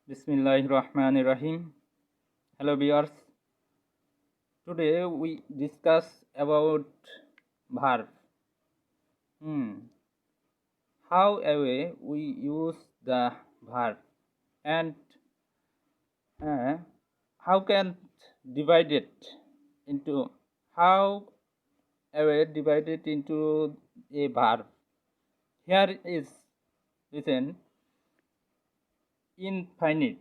Bismillahirrahmanirrahim. Hello viewers. Today we discuss about verb. How we use the verb and uh, how can divide it into how divide it into a verb. Here is written infinite.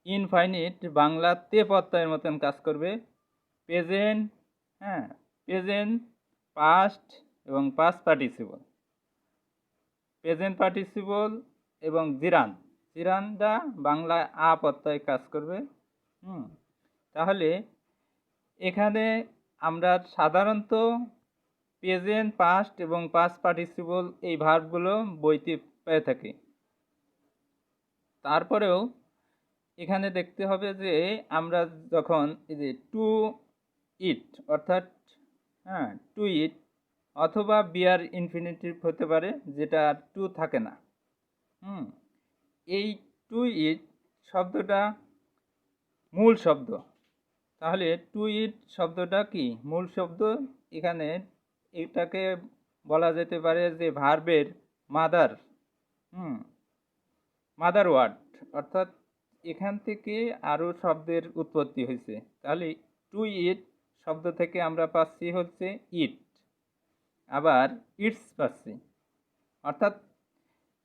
Infinite বাংলাতে প্রত্যয়ের মতন কাজ করবে। Present, present, past এবং past participle. Present participle এবং জিরানটা বাংলায় আ প্রত্যয় কাজ করবে। তাহলে এখানে আমরা সাধারণত প্রেজেন্ট, পাস্ট এবং পাস্ট পার্টিসিপল এই ভার্বগুলো বইতে পেয়ে থাকি। তারপরেও এখানে দেখতে হবে যে আমরা যখন এই যে টু ইট অর্থাৎ টু ইট অথবা বিয়ার ইনফিনিটিভ হতে পারে, যেটা টু থাকে না। এই টু ইট শব্দটা মূল শব্দ। তাহলে টু ইট শব্দটা কি মূল শব্দ? এখানে এটাকে বলা যেতে পারে যে ভার্বের মাদার ওয়ার্ড, অর্থাৎ এখান থেকে আরও শব্দের উৎপত্তি হয়েছে। তাহলে টু ইট শব্দ থেকে আমরা পাচ্ছি হচ্ছে ইট, আবার ইটস পাচ্ছি। অর্থাৎ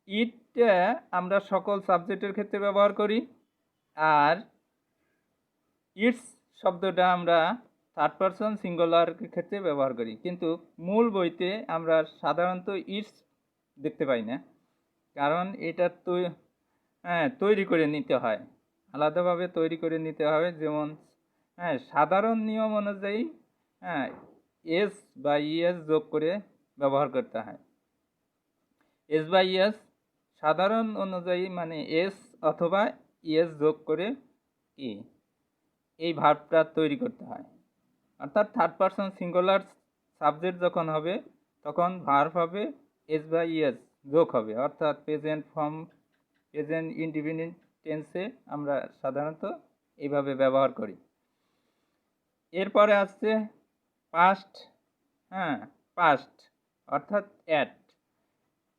ইটটা আমরা সকল সাবজেক্টের ক্ষেত্রে ব্যবহার করি, আর ইটস শব্দটা আমরা থার্ড পারসন সিঙ্গুলার ক্ষেত্রে ব্যবহার করি। কিন্তু মূল বইতে আমরা সাধারণত ইটস দেখতে পাই না, কারণ এটা তো তৈরি করে নিতে হয়, আলাদাভাবে তৈরি করে নিতে হবে। যেমন সাধারণ নিয়ম অনুযায়ী এস বা ইএস যোগ করে ব্যবহার করতে হয়। এস বা ইএস সাধারণ অনুযায়ী মানে এস অথবা ইএস যোগ করে এই ভার্বটা তৈরি করতে হয়। অর্থাৎ থার্ড পারসন সিঙ্গুলার সাবজেক্ট যখন হবে তখন ভার্ব হবে এস বা ইএস যোগ হবে, অর্থাৎ প্রেজেন্ট ফর্ম, প্রেজেন্ট ইনডিফিনিট টেন্সে আমরা সাধারণত এইভাবে ব্যবহার করি। এরপরে আসছে পাস্ট। পাস্ট অর্থাৎ অ্যাট,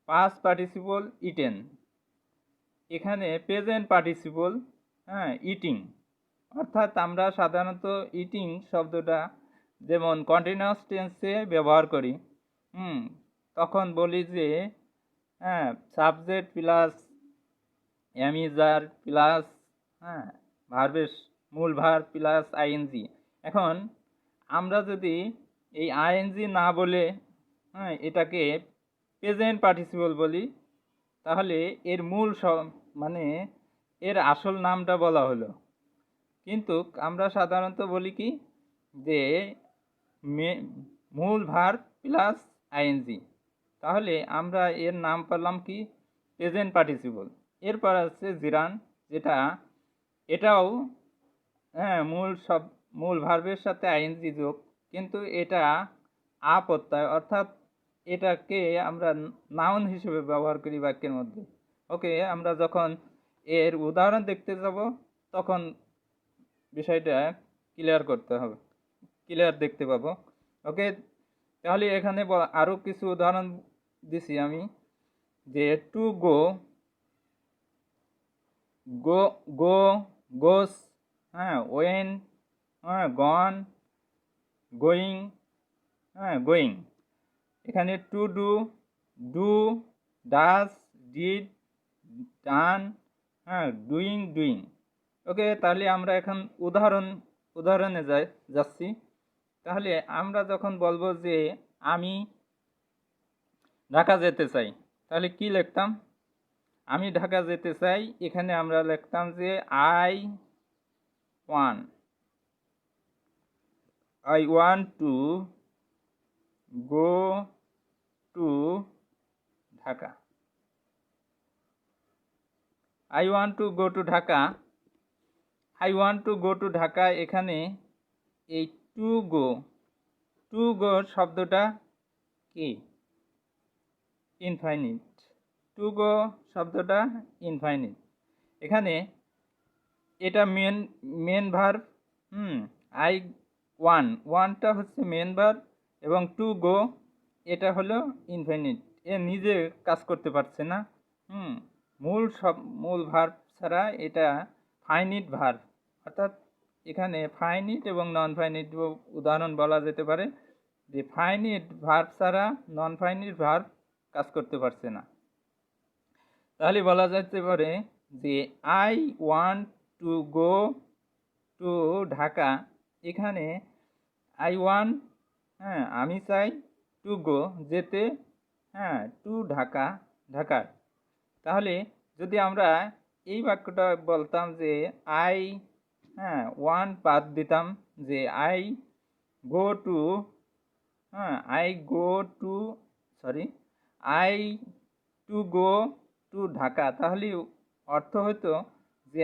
পাস্ট পার্টিসিপল ইটেন। এখানে প্রেজেন্ট পার্টিসিপল ইটিং, অর্থাৎ আমরা সাধারণত ইটিং শব্দটা যেমন কন্টিনিউয়াস টেন্সে ব্যবহার করি, তখন বলি যে সাবজেক্ট প্লাস অ্যামিজার প্লাস ভার্বের মূল ভার্ব প্লাস আইএনজি। এখন আমরা যদি এই আইএনজি না বলে এটাকে প্রেজেন্ট পার্টিসিপল বলি, তাহলে এর মূল মানে এর আসল নামটা বলা হলো। কিন্তু আমরা সাধারণত বলি কি যে মূল ভার্ব প্লাস আইএনজি, তাহলে আমরা এর নাম পেলাম কি প্রেজেন্ট পার্টিসিপল। এরপর আছে জিরান, যেটা এটাও মূল ভার্বের সাথে আইএনজি যোগ, কিন্তু এটা আ প্রত্যয়, অর্থাৎ এটাকে আমরা নাউন হিসেবে ব্যবহার করি বাক্যের মধ্যে। ওকে, আমরা যখন এর উদাহরণ দেখতে যাব তখন বিষয়টা ক্লিয়ার দেখতে পাবো। ওকে, তাহলে এখানে আরও কিছু উদাহরণ দিছি আমি, যে to go, goes, went, gone, going, going. এখানে to do, does, did, done, doing. Okay, তাহলে আমরা এখন উদাহরণে যাচ্ছি। তাহলে আমরা যখন বলবো যে আমি ঢাকা যেতে চাই, তাহলে কি লিখতাম? আমি ঢাকা যেতে চাই, এখানে আমরা লিখতাম যে I want to go to Dhaka. I want to go to Dhaka, I want to go to Dhaka. এখানে এই টু গো শব্দটা কি ইনফাইনিট। টু গো শব্দটা ইনফাইনিট। এখানে এটা মেন ভার্ব। আই ওয়ানটা হচ্ছে মেন ভার্ব এবং টু গো এটা হলো ইনফিনিট। এ নিজে কাজ করতে পারছে না। হুম মূল ভার্ব ছাড়া এটা ফাইনিট ভার্ব, অর্থাৎ এখানে ফাইনিট এবং নন ফাইনিট উদাহরণ বলা যেতে পারে যে ফাইনিট ভার্ব ছাড়া নন ফাইনিট ভার্ব কাজ করতে পারছে না। তাহলে বলা যেতে পারে যে I want to go to Dhaka. এখানে আই ওয়ান্ট, আমি চাই, টু গো যেতে, টু ঢাকা ঢাকার। তাহলে যদি আমরা এই বাক্যটা বলতাম যে আই ওয়ান বাদ দিতাম যে I go to I go to I to go to Dhaka, তাহলে অর্থ হতো যে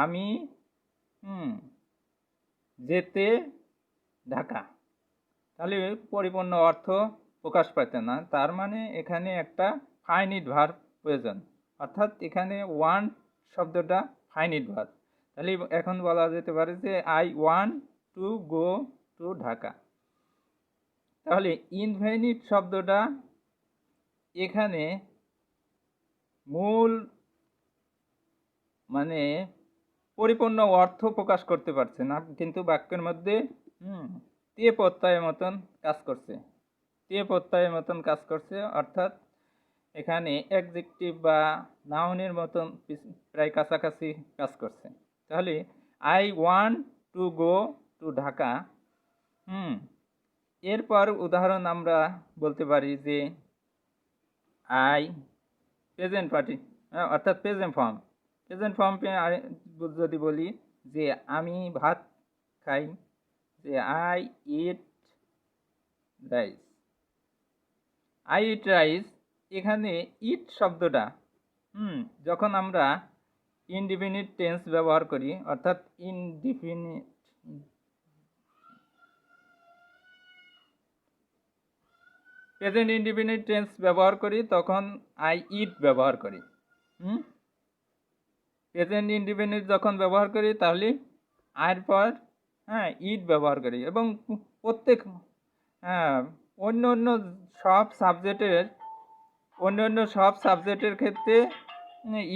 আমি যেতে ঢাকা। তাহলে পরিপূর্ণ অর্থ প্রকাশ পাইত না। তার মানে এখানে একটা ফাইনিট ভার্ব প্রয়োজন, অর্থাৎ এখানে ওয়ান্ট শব্দটা ফাইনিট ভার্ব। তাহলে এখন বলা যেতে পারে যে I want to go to Dhaka. তাহলে ইনফিনিট শব্দটা এখানে মূল মানে পরিপূর্ণ অর্থ প্রকাশ করতে পারছে না, কিন্তু বাক্যের মধ্যে তে প্রত্যয়ের মতন কাজ করছে, অর্থাৎ এখানে অ্যাডজেক্টিভ বা নাউনের মতন প্রায় কাছাকাছি কাজ করছে। তাহলে I want to go to Dhaka. এরপর উদাহরণ আমরা বলতে পারি যে আই প্রেজেন্ট পার্টি, অর্থাৎ প্রেজেন্ট ফর্ম যদি বলি যে আমি ভাত খাই, যে আই ইট রাইস। এখানে ইট শব্দটা যখন আমরা ইনডিফিনিট টেন্স ব্যবহার করি, অর্থাৎ প্রেজেন্ট ইনডিফিনিট টেন্স ব্যবহার করি তখন আই ইট ব্যবহার করি। প্রেজেন্ট ইনডিফিনিট যখন ব্যবহার করি তাহলে আয়ের পর ইট ব্যবহার করি, এবং প্রত্যেক অন্য অন্য সব সাবজেক্টের ক্ষেত্রে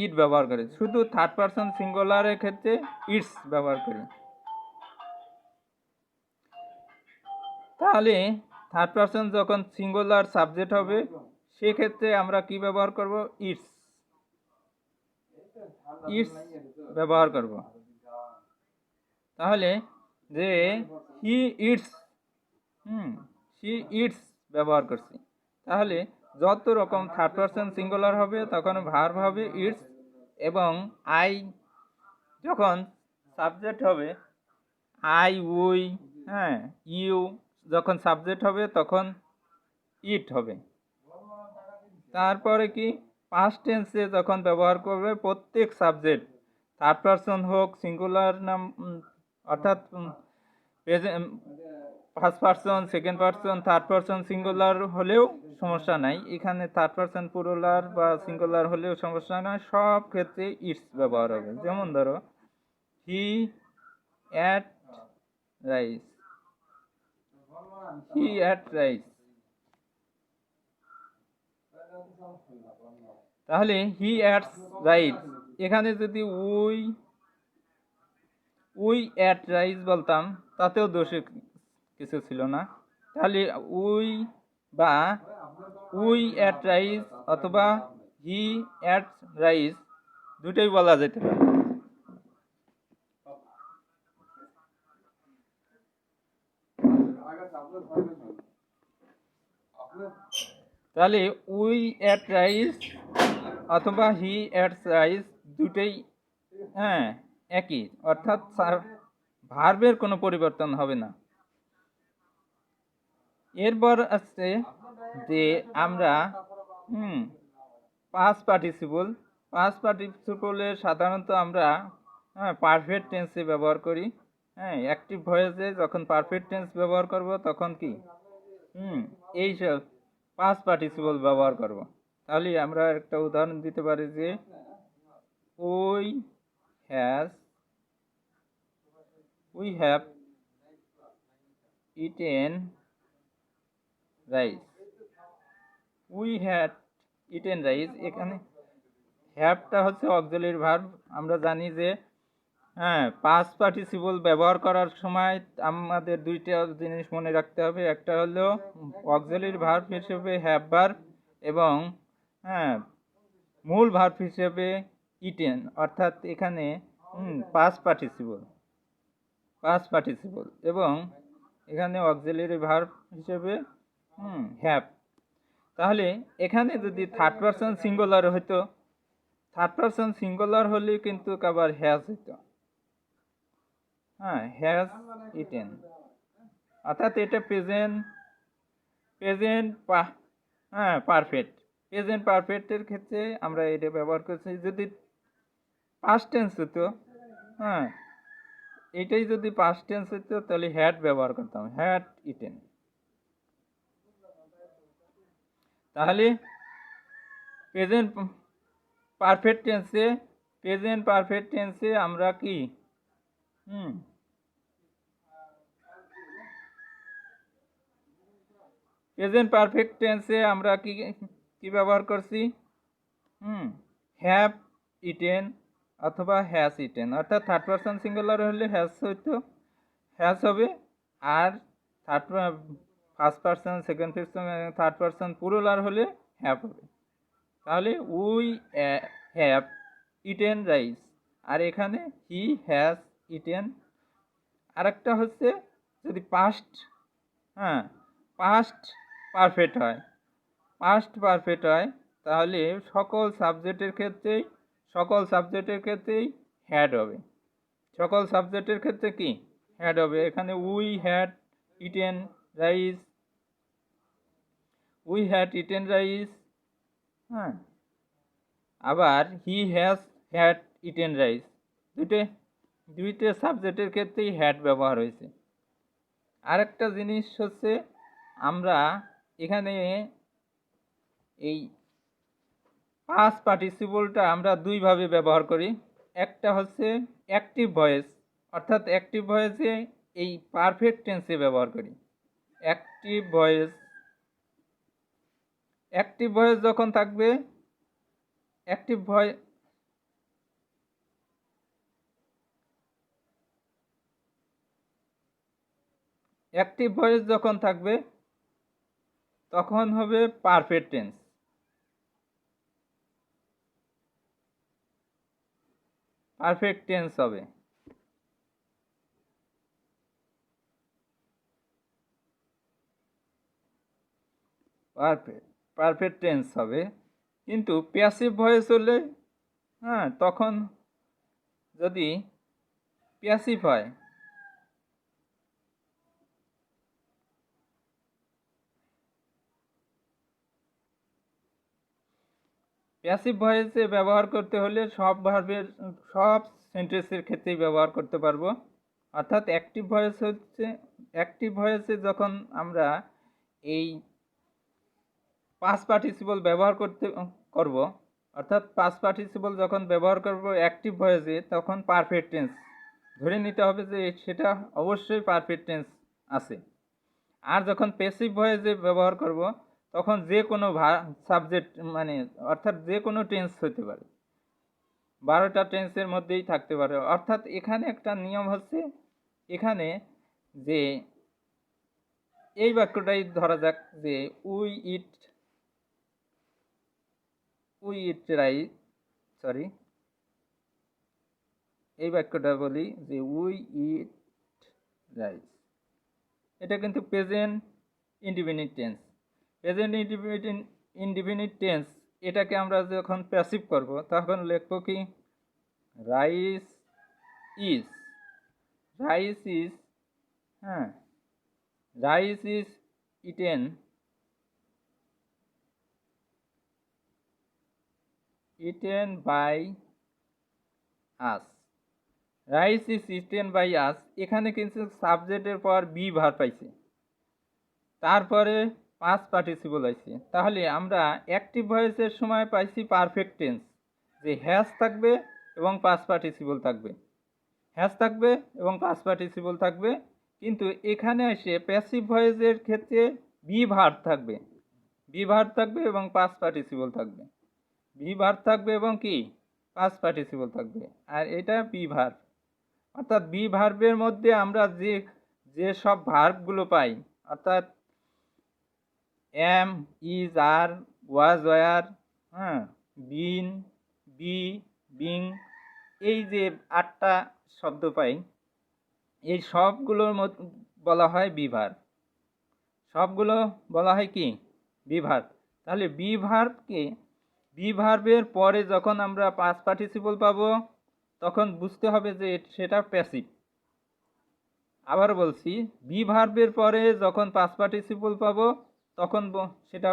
ইট ব্যবহার করি, শুধু থার্ড পারসন সিঙ্গুলারের ক্ষেত্রে ইটস ব্যবহার করি। তাহলে থার্ড পারসন যখন সিঙ্গুলার সাবজেক্ট হবে সেক্ষেত্রে আমরা কি ব্যবহার করব? ইটস ব্যবহার করব। তাহলে যে হি ইটস ব্যবহার করছি। তাহলে যত রকম থার্ড পারসন সিঙ্গুলার হবে তখন ভার্ব হবে ইটস, এবং আই যখন সাবজেক্ট হবে আই উই ইউ যখন সাবজেক্ট হবে তখন ইট হবে। তারপরে কি পাস্ট টেন্সে যখন ব্যবহার করবে প্রত্যেক সাবজেক্ট থার্ড পারসন হোক সিঙ্গুলার নাম, অর্থাৎ first person, second person, third person singular হলেও সমস্যা নাই, এখানে থার্ড পারসন প্লুরাল বা সিঙ্গুলার হলেও সমস্যা নয়, সব ক্ষেত্রে ইটস ব্যবহার হবে। যেমন ধরো হি অ্যাট রাইস। তাহলে হি অ্যাটস রাইস, এখানে যদি উই অ্যাট রাইস বলতাম তাতেও দোষের কিছু ছিল না। তাহলে উই অ্যাট রাইস অথবা হি অ্যাট রাইস দুটোই বলা যেতে পারে। তাহলে উই অ্যাট রাইস অথবা হি অ্যাটস রাইস দুটোই একই, অর্থাৎ ভার্বের কোনো পরিবর্তন হবে না। এরপর আসছে যে আমরা পাস্ট পার্টিসিপলের সাধারণত আমরা পারফেক্ট টেন্সে ব্যবহার করি। অ্যাক্টিভ ভয়েসে যখন পারফেক্ট টেন্স ব্যবহার করব তখন কি এই সব পাস্ট পার্টিসিপল ব্যবহার করব। তাহলে আমরা একটা উদাহরণ দিতে পারি যে we has we have eaten rice. We had eaten rice, এখানে হ্যাভটা হচ্ছে অক্সিলারি ভার্ব। আমরা জানি যে পাস্ট পার্টিসিপল ব্যবহার করার সময় আমাদের দুইটা জিনিস মনে রাখতে হবে। একটা হলো অক্সিলারি ভার্ব হিসেবে হ্যাভ ভার্ব, এবং মূল ভার্ব হিসেবে ইটেন, অর্থাৎ এখানে পাস্ট পার্টিসিপল এবং এখানে অক্সিলারি ভার্ব হিসেবে হ্যাভ। তাহলে এখানে যদি থার্ড পারসন সিঙ্গুলার হইতো, থার্ড পারসন সিঙ্গুলার হলে কিন্তু আবার হ্যাজ হইতো, হ্যাজ ইটেন, অর্থাৎ এটা প্রেজেন্ট পারফেক্ট। প্রেজেন্ট পারফেক্টের ক্ষেত্রে আমরা এটা ব্যবহার করছি। যদি পাস্ট টেন্স হতো, এটাই যদি পাস্ট টেন্স হতো তাহলে হ্যাড ব্যবহার করতাম, হ্যাড ইটেন। তাহলে প্রেজেন্ট পারফেক্ট টেন্সে আমরা কি প্রেজেন্ট পারফেক্ট টেন্সে আমরা কি ব্যবহার করছি? হ্যাভ ইটেন অথবা হ্যাজ ইটেন, অর্থাৎ থার্ড পারসন সিঙ্গুলার হলে হ্যাজ হবে, আর first person, second person, third person plural হলে হ্যাভ হবে। তাহলে উই হ্যাভ ইটেন রাইস, আর এখানে হি হ্যাজ ইটেন। আরেকটা হচ্ছে যদি পাস্ট পারফেক্ট হয় তাহলে সকল সাবজেক্টের ক্ষেত্রেই হ্যাড হবে। সকল সাবজেক্টের ক্ষেত্রে কি হ্যাড হবে? এখানে উই হ্যাড ইটেন রাইস, আবার he has had eaten rice, দুইটা সাবজেক্টের ক্ষেত্রেই হ্যাড ব্যবহার হয়েছে। আরেকটা জিনিস হচ্ছে আমরা এখানে এই পাস্ট পার্টিসিপলটা আমরা দুইভাবে ব্যবহার করি। একটা হচ্ছে অ্যাক্টিভ ভয়েস, অর্থাৎ অ্যাক্টিভ ভয়েসে এই পারফেক্ট টেন্সে ব্যবহার করি। অ্যাক্টিভ ভয়েস যখন থাকবে, অ্যাক্টিভ ভয়েস যখন থাকবে তখন হবে পারফেক্ট টেন্স। হবে পারফেক্ট টেন্স হবে। কিন্তু প্যাসিভ ভয়েস হলে তখন যদি প্যাসিভ হয়, প্যাসিভ ভয়েসে ব্যবহার করতে হলে সব সেন্টেন্সের ক্ষেত্রেই ব্যবহার করতে পারবো। অর্থাৎ অ্যাক্টিভ ভয়েসে যখন আমরা এই পাস্ট পার্টিসিপল ব্যবহার করব, অর্থাৎ পাস্ট পার্টিসিপল যখন ব্যবহার করব অ্যাক্টিভ ভয়েসে, তখন পারফেক্ট টেন্স ধরে নিতে হবে যে সেটা অবশ্যই পারফেক্ট টেন্স আছে। আর যখন প্যাসিভ ভয়েসে ব্যবহার করব তখন যে কোনো সাবজেক্ট অর্থাৎ যে কোনো টেন্স হতে পারে, 12টা টেন্সের মধ্যেই থাকতে পারে। অর্থাৎ এখানে একটা নিয়ম হচ্ছে, এখানে যে এই বাক্যটাই ধরা যাক যে উই ইট রাইস, এই বাক্যটা বলি যে উই ইট রাইস, এটা কিন্তু present indefinite tense. Present indefinite tense এটাকে আমরা যখন প্যাসিভ করব তখন লিখব কি rice is eaten by us. Rice is eaten by us, এখানে কিন্তু সাবজেক্টের পর বি ভার্ব পাইছে, তারপরে পাস্ট পার্টিসিপল আছে। তাহলে আমরা অ্যাক্টিভ ভয়েসের সময় পাইছি পারফেক্ট টেন্স, যে হ্যাজ থাকবে এবং পাস্ট পার্টিসিপল থাকবে, হ্যাজ থাকবে এবং পাস্ট পার্টিসিপল থাকবে। কিন্তু এখানে এসে প্যাসিভ ভয়েসের ক্ষেত্রে বি ভার্ব থাকবে, বি ভার্ব থাকবে এবং পাস্ট পার্টিসিপল থাকবে, বি ভার্ব থাকবে এবং কি পাস্ট পার্টিসিপল থাকবে। আর এটা বি ভার্ব, অর্থাৎ বি ভার্বের মধ্যে আমরা যে যে সব ভার্বগুলো পাই, অর্থাৎ am, is, are, was, were, হ্যাঁ, বিন, বি, বিং, এই যে 8টা শব্দ পাই, এই সবগুলোর বলা হয় বি ভার্ব, সবগুলো বলা হয় কি বি ভার্ব। তাহলে বি ভার্বকে, বি ভার্বের পরে যখন আমরা পাস্ট পার্টিসিপল পাবো তখন বুঝতে হবে যে সেটা প্যাসিভ। আবার বলছি, বি ভার্বের পরে যখন পাস্ট পার্টিসিপল পাবো তখন সেটা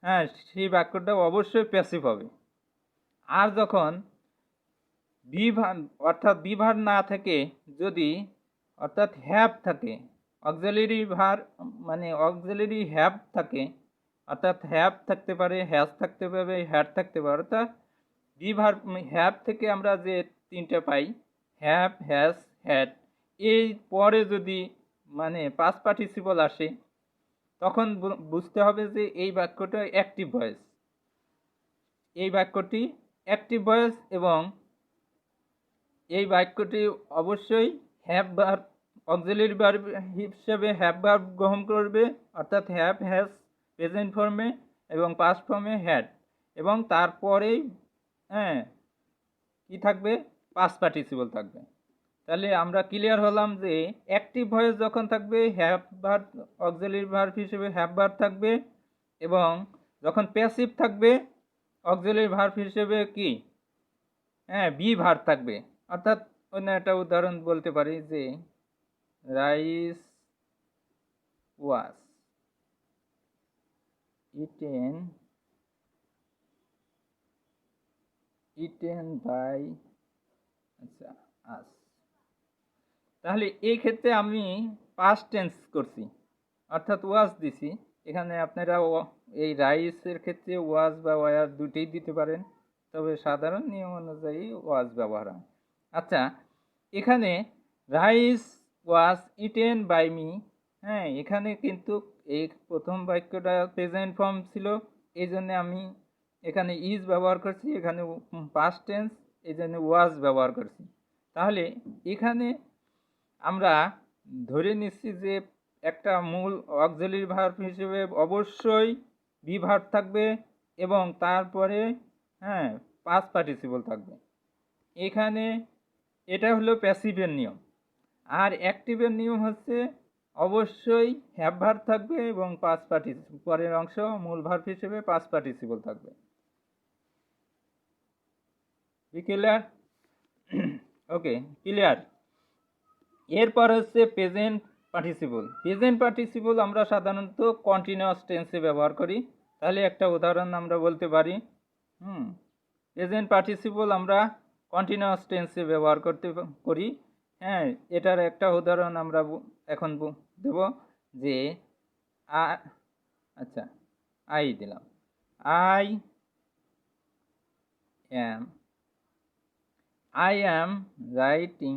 হ্যাঁ, সেই বাক্যটা অবশ্যই প্যাসিভ হবে। আর যখন বি ভার্ব অর্থাৎ বি ভার্ব না থেকে যদি অর্থাৎ হ্যাভ থাকে, অক্সিলারি ভার্ব মানে অক্সিলারি হ্যাভ থাকে, অর্থাৎ হ্যাভ থাকতে পারে, হ্যাজ থাকতে পারে, হ্যাড থাকতে পারে, অর্থাৎ বি ভার্ব হ্যাভ থেকে আমরা যে 3টে পাই, হ্যাভ, হ্যাজ, হ্যাড, এই পরে যদি মানে পাস্ট পার্টিসিপল আসে তখন বুঝতে হবে যে এই বাক্যটা অ্যাক্টিভ ভয়েস, এই বাক্যটি অ্যাক্টিভ ভয়েস এবং এই বাক্যটি অবশ্যই হ্যাভ ভার্ব অক্সিলারি ভার্ব হিসেবে হ্যাভ ভার্ব গ্রহণ করবে, অর্থাৎ হ্যাভ, হ্যাজ প্রেজেন্ট ফর্মে এবং পাস্ট ফর্মে হ্যাড, এবং তারপরেই হ্যাঁ কি থাকবে পাস্ট পার্টিসিপল থাকবে। তাহলে আমরা ক্লিয়ার হলাম যে অ্যাক্টিভ ভয়েস যখন থাকবে হ্যাভ ভার্ব অক্সিলারি ভার্ব হিসেবে হ্যাভ ভার্ব থাকবে, এবং যখন প্যাসিভ থাকবে অক্সিলারি ভার্ব হিসেবে কি হ্যাঁ বি ভার্ব থাকবে। অর্থাৎ অন্য একটা উদাহরণ বলতে পারি যে রাইস ওয়াজ ইটেন বাই আচ্ছা আস। তাহলে এই ক্ষেত্রে আমি পাস্ট টেন্স করছি, অর্থাৎ ওয়াজ দিছি। এখানে আপনারা এই রাইসের ক্ষেত্রে ওয়াজ বা ওয়ার দুটেই দিতে পারেন, তবে সাধারণ নিয়ম অনুযায়ী ওয়াজ ব্যবহার হয়। আচ্ছা, এখানে rice was eaten by me, হ্যাঁ, এখানে কিন্তু এই প্রথম বাক্যটা প্রেজেন্ট ফর্ম ছিল, এই জন্য আমি এখানে ইজ ব্যবহার করছি, এখানে পাস্ট টেন্স, এই জন্য ওয়াজ ব্যবহার করছি। তাহলে এখানে আমরা ধরে নিচ্ছি যে একটা মূল অক্সিলারি ভার্ব হিসেবে অবশ্যই বি ভার্ব থাকবে এবং তারপরে হ্যাঁ পাস্ট পার্টিসিপল থাকবে। এখানে এটা হলো প্যাসিভের নিয়ম। আর অ্যাক্টিভের নিয়ম হচ্ছে অবশ্যই হ্যাভ ভার্ব থাকবে এবং পাস্ট পার্টিসিপল পরের অংশ মূল ভার্ব হিসেবে পাস্ট পার্টিসিপল থাকবে। ক্লিয়ার? ওকে, ক্লিয়ার। এরপর হচ্ছে প্রেজেন্ট পার্টিসিপল। প্রেজেন্ট পার্টিসিপল আমরা সাধারণত কন্টিনিউয়াস টেন্সে ব্যবহার করি। তাহলে একটা উদাহরণ আমরা বলতে পারি, প্রেজেন্ট পার্টিসিপল আমরা কন্টিনিউয়াস টেন্সে ব্যবহার করি। হ্যাঁ, এটার একটা উদাহরণ আমরা এখন দেব যে আচ্ছা আই দিলাম, I am writing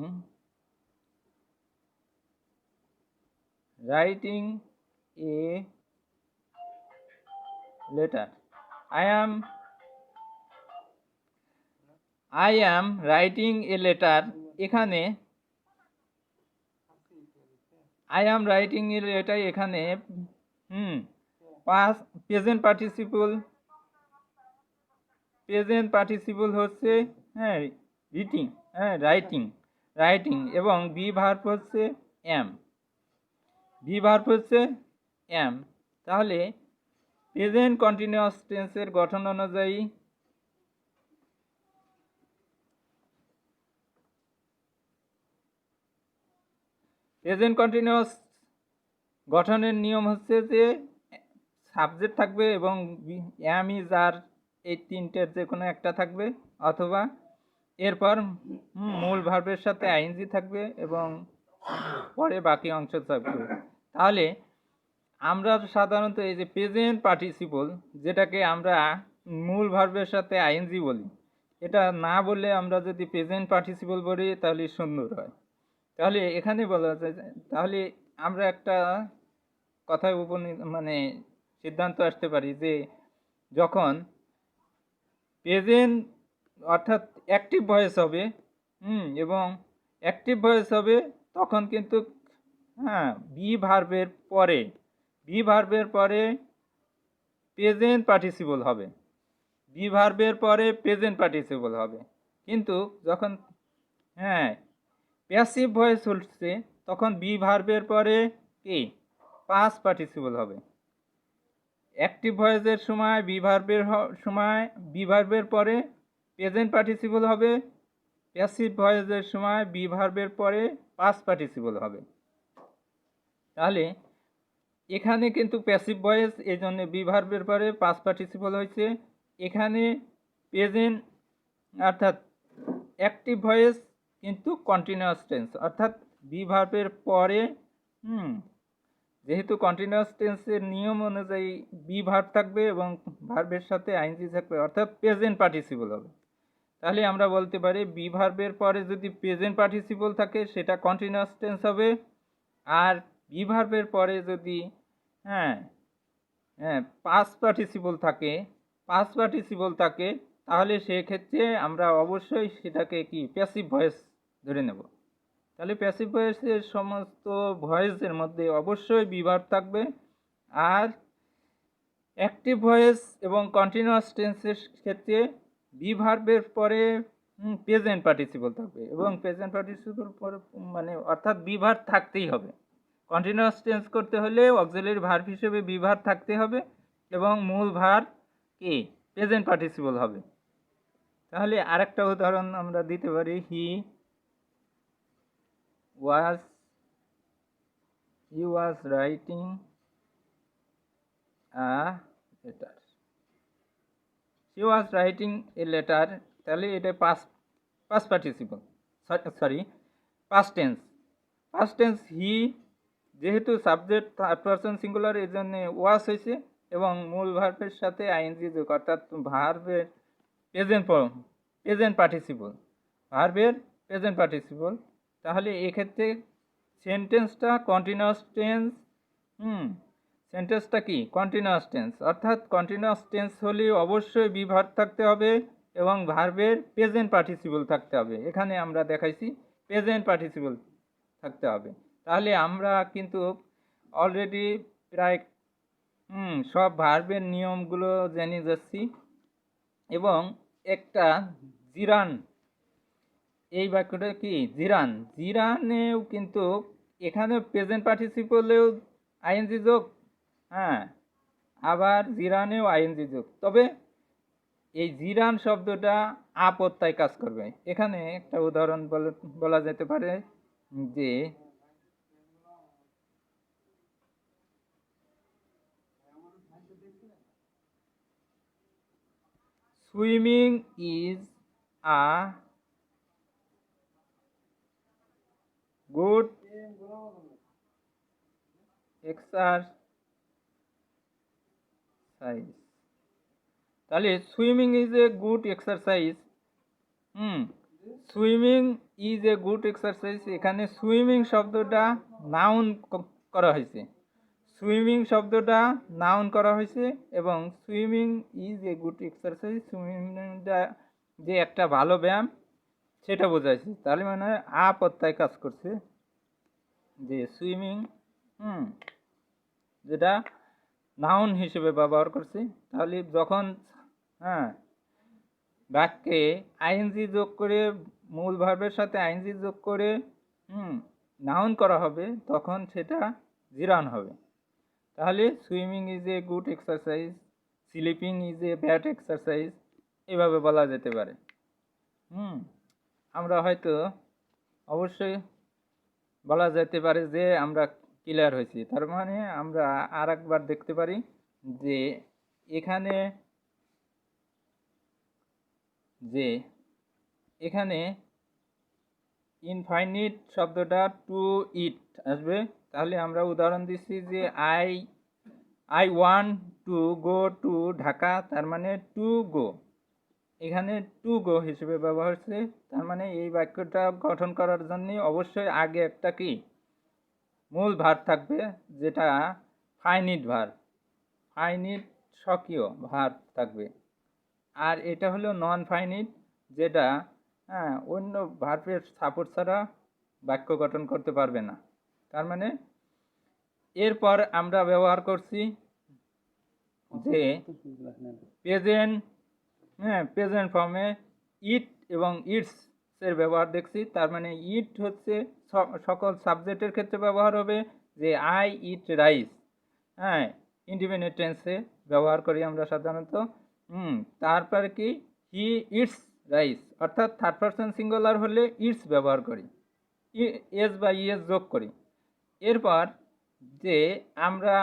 a letter. I am writing a letter. এখানে I am writing a letter এখানে পাস্ট প্রেজেন্ট পার্টিসিপল হচ্ছে হ্যাঁ রিটিং, হ্যাঁ রাইটিং এবং বি ভার্ব হচ্ছে am, বি ভার্ব হচ্ছে am। তাহলে প্রেজেন্ট কন্টিনিউয়াস টেন্সের গঠন অনুযায়ী প্রেজেন্ট কন্টিনিউয়াস গঠনের নিয়ম হচ্ছে যে সাবজেক্ট থাকবে এবং am is are এই তিনটের যে কোনো একটা থাকবে, অথবা এরপর মূল ভার্বের সাথে আইএনজি থাকবে এবং পরে বাকি অংশ থাকবে। তাহলে আমরা সাধারণত এই যে প্রেজেন্ট পার্টিসিপল যেটাকে আমরা মূল ভার্বের সাথে আইএনজি বলি, এটা না বলে আমরা যদি প্রেজেন্ট পার্টিসিপল বলি তাহলে সুন্দর হয়। তাহলে এখানে বলা যায় তাহলে আমরা একটা কথায় মানে সিদ্ধান্ত আসতে পারি যে যখন প্রেজেন্ট অর্থাৎ অ্যাক্টিভ ভয়েস হবে এবং অ্যাক্টিভ ভয়েস হবে তখন কিন্তু বি ভার্বের পরে প্রেজেন্ট পার্টিসিপল হবে, বি ভার্বের পরে প্রেজেন্ট পার্টিসিপল হবে। কিন্তু যখন প্যাসিভ ভয়েস হচ্ছে তখন বি ভার্বের পরে কি পাস্ট পার্টিসিপল হবে। অ্যাক্টিভ ভয়েসের সময় বি ভার্বের পরে প্রেজেন্ট পার্টিসিপল হবে, প্যাসিভ ভয়েসের সময় বি ভার্বের পরে পাস্ট পার্টিসিপল হবে। তাহলে এখানে কিন্তু প্যাসিভ ভয়েস, এই জন্য বি ভার্বের পরে পাস্ট পার্টিসিপল হয়েছে। এখানে প্রেজেন্ট অর্থাৎ অ্যাক্টিভ ভয়েস কিন্তু কন্টিনিউয়াস টেন্স, অর্থাৎ বি ভার্বের পরে যেহেতু কন্টিনিউয়াস টেন্সের নিয়ম অনুযায়ী বি ভার্ব থাকবে এবং ভার্বের সাথে আইএনজি থাকবে, অর্থাৎ প্রেজেন্ট পার্টিসিপল হবে। তাহলে আমরা বলতে পারি বি ভার্বের পরে যদি প্রেজেন্ট পার্টিসিপল থাকে সেটা কন্টিনিউয়াস টেন্স হবে, আর বি ভার্বের পরে যদি পাস্ট পার্টিসিপল থাকে তাহলে সেক্ষেত্রে আমরা অবশ্যই সেটাকে কি প্যাসিভ ভয়েস ধরে নেব। তাহলে প্যাসিভ ভয়েসের সমস্ত ভয়েসের মধ্যে অবশ্যই বি ভার্ব থাকবে, আর অ্যাক্টিভ ভয়েস এবং কন্টিনিউয়াস টেন্সের ক্ষেত্রে বি ভার্বের পরে প্রেজেন্ট পার্টিসিপল থাকবে এবং প্রেজেন্ট পার্টিসিপল পরে মানে অর্থাৎ বি ভার্ব থাকতেই হবে। কন্টিনিউয়াস টেন্স করতে হলে অক্সিলারি ভার্ব হিসেবে বি ভার্ব থাকতে হবে এবং মূল ভার্ব কি প্রেজেন্ট পার্টিসিপল হবে। তাহলে আরেকটা উদাহরণ আমরা দিতে পারি, হি was writing a letter. She was writing a letter, তাহলে এটা past participle, past tense। হি যেহেতু সাবজেক্ট থার্ড পারসন সিঙ্গুলার এই জন্য ওয়াজ হয়েছে এবং মূল ভার্বের সাথে আইএনজি যোগ, অর্থাৎ ভার্বের প্রেজেন্ট পার্টিসিপল। তাহলে এক্ষেত্রে সেন্টেন্সটা কন্টিনিউয়াস টেন্স। সেন্টেন্সটা কি কন্টিনিউয়াস টেন্স, অর্থাৎ কন্টিনিউয়াস টেন্স হলে অবশ্যই বি ভার্ব থাকতে হবে এবং ভার্বের প্রেজেন্ট পার্টিসিপল থাকতে হবে। এখানে আমরা দেখাইছি প্রেজেন্ট পার্টিসিপল থাকতে হবে। তাহলে আমরা কিন্তু অলরেডি প্রায় সব ভার্বের নিয়মগুলো জেনে যাচ্ছি এবং একটা জিরান, এই বাক্যটা কি জিরানেও কিন্তু এখানে প্রেজেন্ট পার্টিসিপলেও আইএনজি যোগ, আবার জিরানেও আইএনজি যোগ, তবে এই জিরান শব্দটা আপত্তায় কাজ করবে। এখানে একটা উদাহরণ বলা যেতে পারে যে swimming is a good exercise. তাহলে swimming is a good exercise. Swimming is a good exercise, এখানে সুইমিং শব্দটা নাউন করা হয়েছে, এবং swimming is a good exercise, সুইমিংটা যে একটা ভালো ব্যায়াম সেটা বোঝাইছে। তাহলে মানে আপত্তায় কাজ করছে যে সুইমিং যেটা নাউন হিসেবে ব্যবহার করছে। তাহলে যখন বাক্যে আইএনজি যোগ করে মূল ভার্বের সাথে আইএনজি যোগ করে নাউন করা হবে তখন সেটা জিরান হবে। তাহলে swimming is a good exercise, sleeping is a bad exercise, এভাবে বলা যেতে পারে। আমরা হয়তো অবশ্যই বলা যেতে পারে যে আমরা ক্লিয়ার হয়েছি। তার মানে আমরা আর একবার দেখতে পারি যে এখানে ইনফাইনিট শব্দটা টু ইট আসবে। তাহলে আমরা উদাহরণ দিচ্ছি যে I want to go to Dhaka, তার মানে টু গো, এখানে টু গো হিসেবে ব্যবহার হচ্ছে। তার মানে এই বাক্যটা গঠন করার জন্য অবশ্যই আগে একটা কি মূল ভার থাকবে, যেটা ফাইনিট ভার, ফাইনিট স্বকীয় ভার থাকবে। আর এটা হলো নন ফাইনিট, যেটা অন্য ভার্বের সাপোর্ট ছাড়া বাক্য গঠন করতে পারবে না। তার মানে এরপর আমরা ব্যবহার করছি যে প্রেজেন্ট, প্রেজেন্ট ফর্মে ইট এবং ইটস এর ব্যবহার দেখছি। তার মানে ইট হচ্ছে সকল সাবজেক্টের ক্ষেত্রে ব্যবহার হবে, যে আই ইট রাইস, ইন্ডিপেন্ডেন্ট টেন্সে ব্যবহার করি আমরা সাধারণত। তারপরে কি হি ইটস রাইস, অর্থাৎ থার্ড পারসন সিঙ্গুলার হলে ইটস ব্যবহার করি, এস বা ইএস যোগ করি। এরপর যে আমরা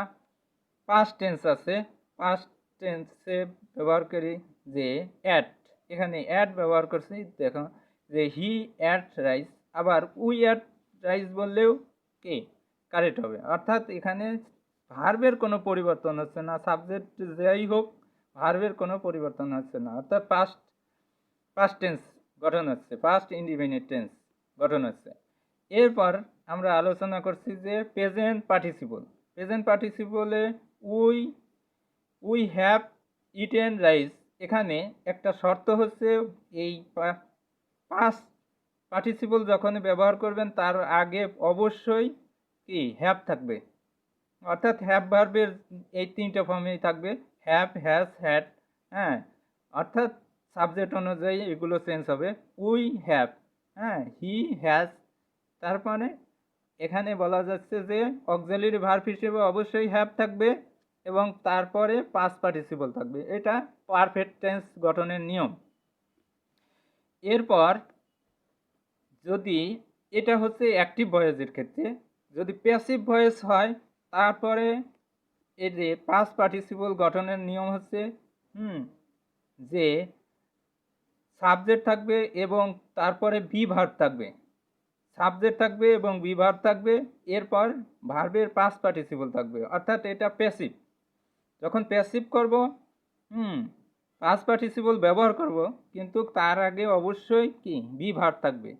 পাস্ট টেন্স আছে, পাস্ট টেন্সে ব্যবহার করি যে অ্যাট, এখানে অ্যাট ব্যবহার করছি। দেখো যে হি অ্যাট রাইস, আবার উই অ্যাট রাইস বললেও কি কারেক্ট হবে। অর্থাৎ এখানে ভার্বের কোনো পরিবর্তন হচ্ছে না, সাবজেক্ট যাই হোক ভার্বের কোনো পরিবর্তন হচ্ছে না, অর্থাৎ পাস্ট টেন্স গঠন হচ্ছে, পাস্ট ইন্ডিপেন্ডেন্ট টেন্স গঠন হচ্ছে। এরপর আমরা আলোচনা করছি যে প্রেজেন্ট পার্টিসিপল। প্রেজেন্ট পার্টিসিপলে উই হ্যাভ ইটেন রাইস, এখানে একটা শর্ত হচ্ছে এই পাস্ট পার্টিসিপল যখন ব্যবহার করবেন তার আগে অবশ্যই কি হ্যাভ থাকবে, অর্থাৎ হ্যাভ ভার্বের এই তিনটা ফর্মেই থাকবে, হ্যাভ, হ্যাজ, হ্যাড। অর্থাৎ সাবজেক্ট অনুযায়ী এগুলো চেঞ্জ হবে। We have, he has. তারপরে এখানে বলা যাচ্ছে যে অক্সিলারি ভার্ব হিসেবে অবশ্যই হ্যাভ থাকবে এবং তারপরে পাস্ট পার্টিসিপল থাকবে। এটা পারফেক্ট টেন্স গঠনের নিয়ম। এরপর যদি এটা হচ্ছে অ্যাক্টিভ ভয়েসের ক্ষেত্রে, যদি প্যাসিভ ভয়েস হয় তারপরে এই যে পাস্ট পার্টিসিপল গঠনের নিয়ম হচ্ছে যে সাবজেক্ট থাকবে এবং তারপরে বি ভার্ব থাকবে, সাবজেক্ট থাকবে এবং বি ভার্ব থাকবে, এরপর ভার্বের পাস্ট পার্টিসিপল থাকবে। অর্থাৎ এটা প্যাসিভ। যখন প্যাসিভ করব পাস্ট পার্টিসিপল ব্যবহার করব, কিন্তু তার আগে অবশ্যই কি বি ভার্ব থাকবে।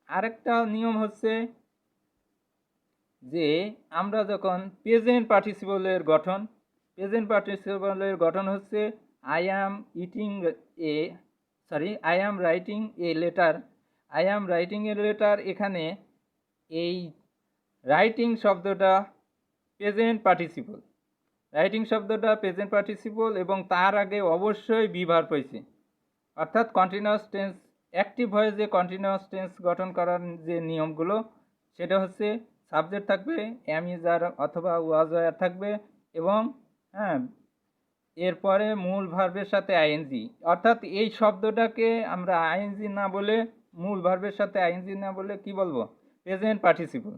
আরেকটা নিয়ম হচ্ছে যে আমরা যখন প্রেজেন্ট পার্টিসিপলের গঠন হচ্ছে I am writing a letter. I am writing a letter, এখানে এই রাইটিং শব্দটা প্রেজেন্ট পার্টিসিপল, রাইটিং শব্দটা প্রেজেন্ট পার্টিসিপল এবং তার আগে অবশ্যই বি ভার্ব হয়েছে। অর্থাৎ কন্টিনিউয়াস টেন্স, অ্যাক্টিভ ভয়েসে কন্টিনিউয়াস টেন্স গঠন করার যে নিয়মগুলো, সেটা হচ্ছে সাবজেক্ট থাকবে, অ্যাম ইজ আর অথবা ওয়াজ ওয়্যার থাকবে এবং এরপরে মূল ভার্বের সাথে আইএনজি। অর্থাৎ এই শব্দটাকে আমরা আইএনজি না বলে, মূল ভার্বের সাথে আইএনজি না বলে কি বলবো, প্রেজেন্ট পার্টিসিপল।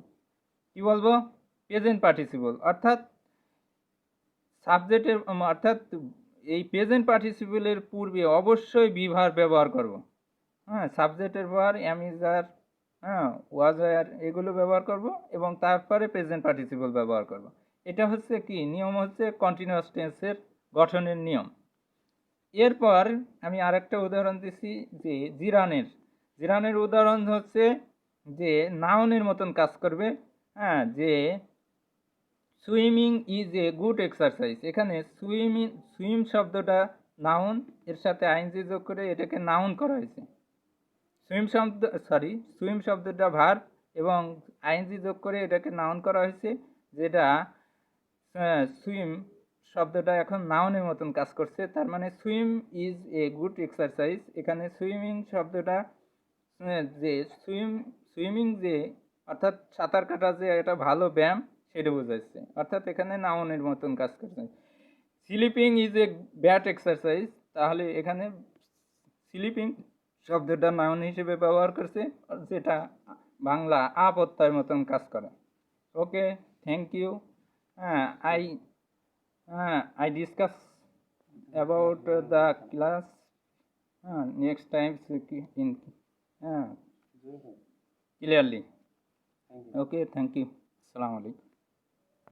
কি বলবো, প্রেজেন্ট পার্টিসিপল। অর্থাৎ সাবজেক্টের অর্থাৎ এই প্রেজেন্ট পার্টিসিপলের পূর্বে অবশ্যই বি ভার্ব ব্যবহার করব। সাবজেক্টের পর am is are, was wire এগুলো ব্যবহার করব এবং তারপরে প্রেজেন্ট পার্টিসিপল ব্যবহার করব। এটা হচ্ছে কি নিয়ম, হচ্ছে কন্টিনিউয়াস টেন্সের গঠনের নিয়ম। এরপর আমি আরেকটা উদাহরণ দিচ্ছি যে জিরানের উদাহরণ হচ্ছে যে নাউনের মতন কাজ করবে। যে swimming is a good exercise, এখানে সুইম শব্দটা নাউন, এর সাথে আইএনজি যোগ করে এটাকে নাউন করা হয়েছে। সুইম শব্দটা ভার্ব এবং আইএনজি যোগ করে এটাকে নাউন করা হয়েছে, যেটা সুইম শব্দটা এখন নাউনের মতন কাজ করছে। তার মানে swim is a good exercise, এখানে সুইমিং শব্দটা যে সুইমিং যে অর্থাৎ সাঁতার কাটা যে এটা ভালো ব্যায়াম সেটা বোঝাচ্ছে, অর্থাৎ এখানে নাউনের মতন কাজ করছে। Sleeping is a bad exercise, তাহলে এখানে স্লিপিং শব্দটা নাউন হিসেবে ব্যবহার করছে, যেটা বাংলা আপত্যার মতন কাজ করে। Okay, thank you. I discuss about the class next time in clearly. Okay, thank you. Assalamu alaikum.